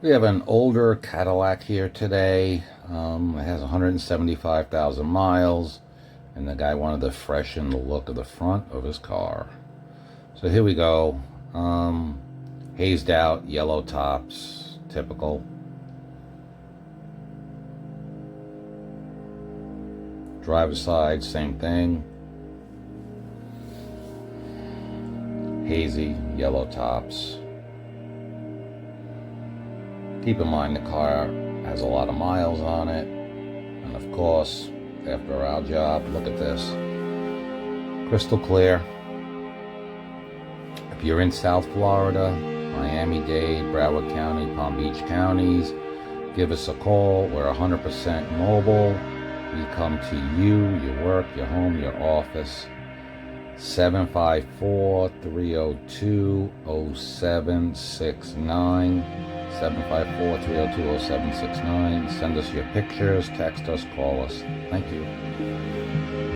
We have an older Cadillac here today. It has 175,000 miles, and the guy wanted to freshen the look of the front of his car. So here we go. Hazed out, yellow tops, typical. Driver's side, same thing. Hazy, yellow tops. Keep in mind the car has a lot of miles on it. And of course, after our job, look at this. Crystal clear. If you're in South Florida, Miami-Dade, Broward County, Palm Beach counties, give us a call. We're 100% mobile. We come to you, your work, your home, your office. 754-302-0769. 754-302-0769. Send us your pictures, text us, call us. Thank you.